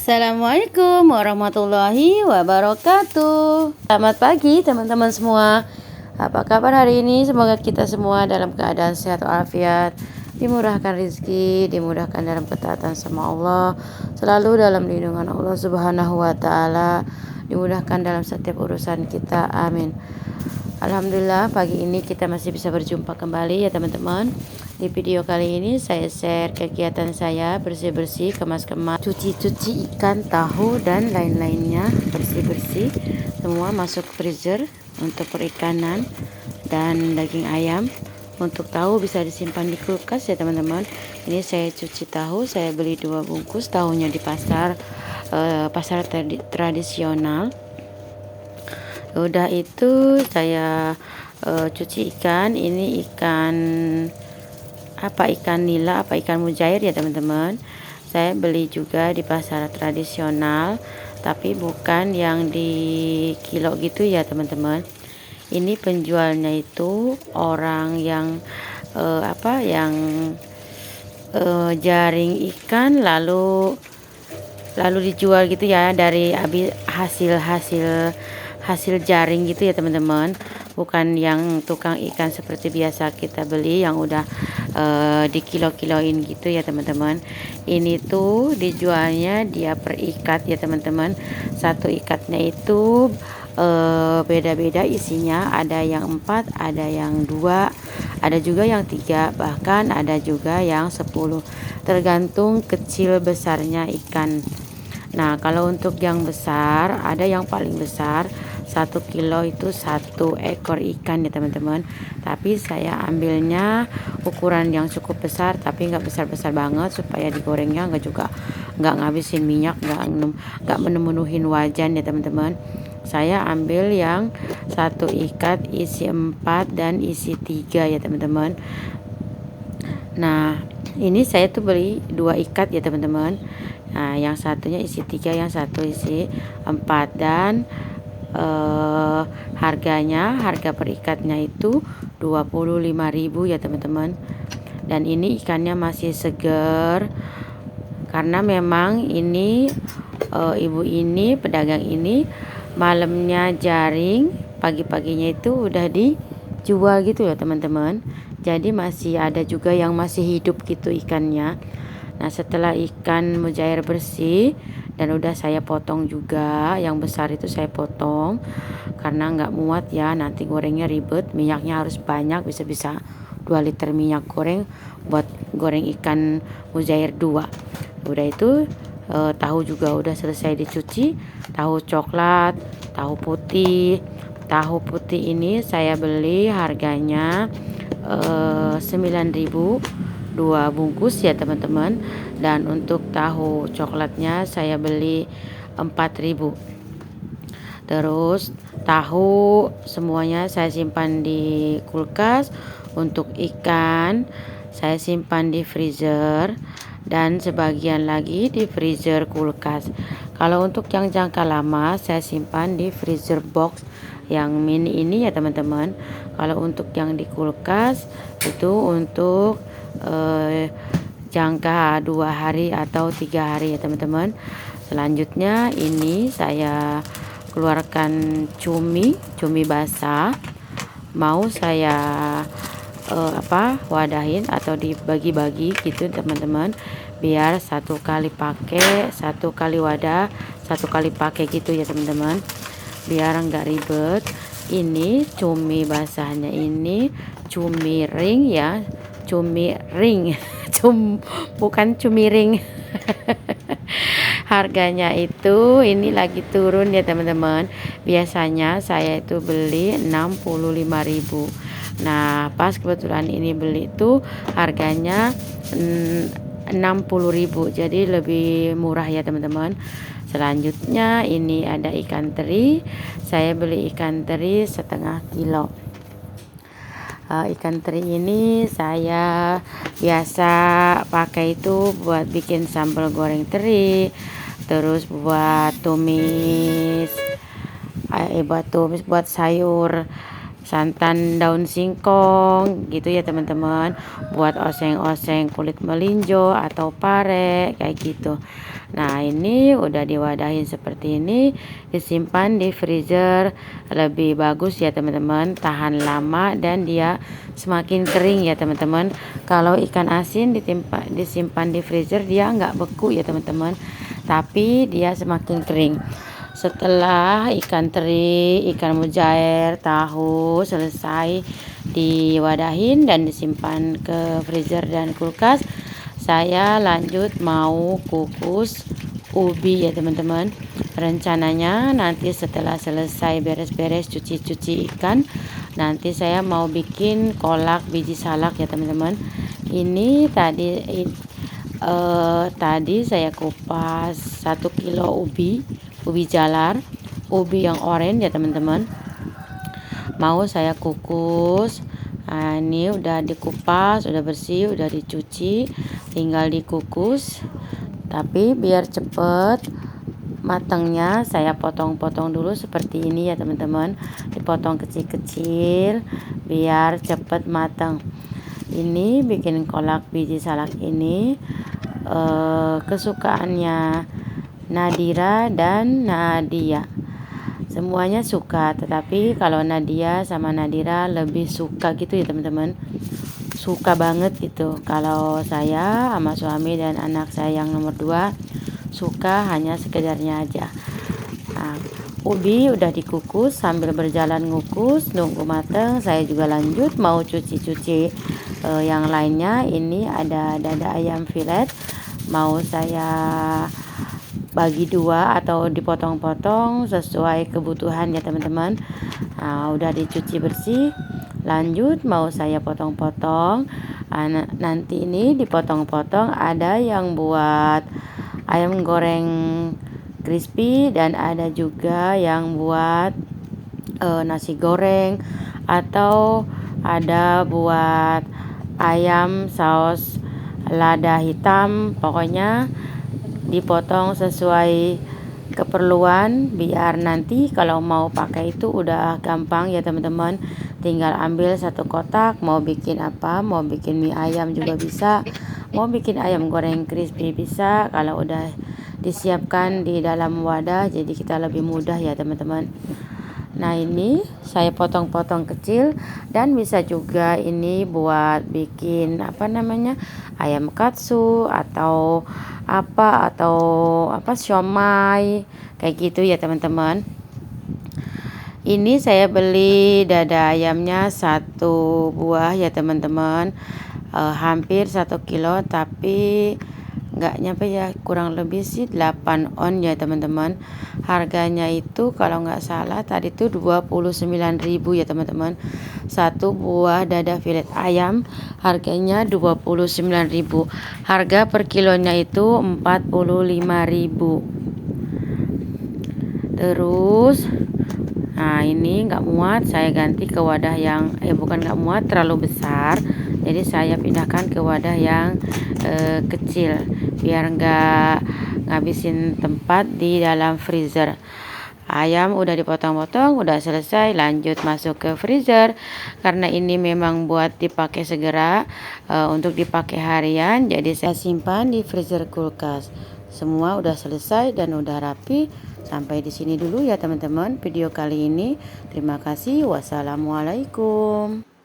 Assalamualaikum warahmatullahi wabarakatuh. Selamat pagi teman-teman semua. Apa kabar hari ini? Semoga kita semua dalam keadaan sehat walafiat, dimurahkan rezeki, dimudahkan dalam ketaatan sama Allah, selalu dalam lindungan Allah Subhanahu wa taala, dimudahkan dalam setiap urusan kita. Amin. Alhamdulillah pagi ini kita masih bisa berjumpa kembali ya teman-teman. Di video kali ini saya share kegiatan saya bersih-bersih, kemas-kemas, cuci-cuci ikan, tahu dan lain-lainnya. Bersih-bersih semua masuk freezer untuk perikanan dan daging ayam. Untuk tahu bisa disimpan di kulkas ya teman-teman. Ini saya cuci tahu, saya beli 2 bungkus tahunya di pasar tradisional. Udah itu saya cuci ikan. Ini ikan ikan nila, ikan mujair ya teman-teman. Saya beli juga di pasar tradisional, tapi bukan yang di kilo gitu ya teman-teman. Ini penjualnya itu orang yang jaring ikan lalu dijual gitu ya, dari hasil jaring gitu ya teman-teman, bukan yang tukang ikan seperti biasa kita beli yang udah di kilo-kiloin gitu ya teman-teman. Ini tuh dijualnya dia per ikat ya teman-teman. Satu ikatnya itu beda-beda isinya, ada yang 4, ada yang 2, ada juga yang 3, bahkan ada juga yang 10, tergantung kecil besarnya ikan. Nah, kalau untuk yang besar, ada yang paling besar 1 kilo itu 1 ekor ikan ya teman-teman. Tapi saya ambilnya ukuran yang cukup besar, tapi nggak besar-besar banget, supaya digorengnya nggak ngabisin minyak, nggak memenuhin wajan ya teman-teman. Saya ambil yang 1 ikat isi 4 dan isi 3 ya teman-teman. Nah, ini saya tuh beli 2 ikat ya teman-teman. Nah, yang satunya isi 3, yang satu isi 4, dan harga per ikatnya itu 25.000 ya teman-teman. Dan ini ikannya masih segar, karena memang ini ibu ini, pedagang ini, malamnya jaring, pagi-paginya itu udah dijual gitu ya teman-teman. Jadi masih ada juga yang masih hidup gitu ikannya. Nah, setelah ikan mujair bersih dan udah saya potong juga, yang besar itu saya potong karena nggak muat ya, nanti gorengnya ribet, minyaknya harus banyak, bisa 2 liter minyak goreng buat goreng ikan mujair 2. Udah itu tahu juga udah selesai dicuci, tahu coklat, tahu putih. Tahu putih ini saya beli harganya 9.000, 2 bungkus ya teman-teman. Dan untuk tahu coklatnya saya beli 4.000. Terus tahu semuanya saya simpan di kulkas. Untuk ikan saya simpan di freezer, dan sebagian lagi di freezer kulkas. Kalau untuk yang jangka lama saya simpan di freezer box yang mini ini ya teman-teman. Kalau untuk yang di kulkas itu untuk jangka 2 hari atau 3 hari ya teman-teman. Selanjutnya ini saya keluarkan cumi basah, mau saya wadahin atau dibagi-bagi gitu teman-teman, biar 1 kali pakai, 1 kali wadah, 1 kali pakai gitu ya teman-teman, biar enggak ribet. Ini cumi basahnya, ini cumi ring ya, cumi ring bukan cumi ring. Harganya itu ini lagi turun ya teman-teman. Biasanya saya itu beli 65.000. Nah, pas kebetulan ini beli itu harganya 60.000, jadi lebih murah ya teman-teman. Selanjutnya ini ada ikan teri. Saya beli ikan teri 1/2 kilo. Ikan teri ini saya biasa pakai itu buat bikin sambal goreng teri, terus buat tumis, buat sayur santan daun singkong gitu ya teman-teman, buat oseng-oseng kulit melinjo atau pare kayak gitu. Nah, ini udah diwadahin seperti ini, disimpan di freezer lebih bagus ya teman-teman, tahan lama dan dia semakin kering ya teman-teman. Kalau ikan asin disimpan di freezer dia nggak beku ya teman-teman, tapi dia semakin kering. Setelah ikan teri, ikan mujair, tahu selesai diwadahin dan disimpan ke freezer dan kulkas, saya lanjut mau kukus ubi ya teman-teman. Rencananya nanti setelah selesai beres-beres cuci-cuci ikan, nanti saya mau bikin kolak biji salak ya teman-teman. Ini tadi saya kupas 1 kilo ubi jalar, ubi yang oranye ya teman-teman, mau saya kukus. Nah, ini udah dikupas, udah bersih, udah dicuci, tinggal dikukus. Tapi biar cepet matangnya, saya potong-potong dulu seperti ini ya teman-teman, dipotong kecil-kecil biar cepet matang. Ini bikin kolak biji salak ini kesukaannya Nadira dan Nadia. Semuanya suka, tetapi kalau Nadia sama Nadira lebih suka gitu ya teman-teman, suka banget gitu. Kalau saya sama suami dan anak saya yang nomor 2 suka hanya sekedarnya aja. Nah, ubi udah dikukus, sambil berjalan ngukus nunggu mateng, saya juga lanjut mau cuci-cuci yang lainnya. Ini ada dada ayam filet, mau saya bagi 2 atau dipotong-potong sesuai kebutuhan ya teman-teman. Nah, udah dicuci bersih, lanjut mau saya potong-potong. Nanti ini dipotong-potong ada yang buat ayam goreng crispy dan ada juga yang buat nasi goreng, atau ada buat ayam saus lada hitam. Pokoknya dipotong sesuai keperluan biar nanti kalau mau pakai itu udah gampang ya teman-teman. Tinggal ambil 1 kotak, mau bikin apa, mau bikin mie ayam juga bisa, mau bikin ayam goreng crispy bisa. Kalau udah disiapkan di dalam wadah jadi kita lebih mudah ya teman-teman. Nah, ini saya potong-potong kecil, dan bisa juga ini buat bikin apa namanya, ayam katsu atau apa siomay kayak gitu ya teman-teman. Ini saya beli dada ayamnya 1 buah ya teman-teman, hampir 1 kilo, tapi nggak nyampe ya, kurang lebih sih 8 on ya teman-teman. Harganya itu kalau nggak salah tadi tuh 29.000 ya teman-teman. 1 buah dada filet ayam harganya 29.000. Harga per kilonya itu 45.000. Terus nah, ini nggak muat, saya ganti ke wadah yang bukan nggak muat, terlalu besar, jadi saya pindahkan ke wadah yang kecil biar nggak ngabisin tempat di dalam freezer. Ayam udah dipotong-potong, udah selesai, lanjut masuk ke freezer. Karena ini memang buat dipakai segera, untuk dipakai harian, jadi saya simpan di freezer kulkas. Semua udah selesai dan udah rapi. Sampai di sini dulu ya teman-teman video kali ini. Terima kasih. Wassalamualaikum.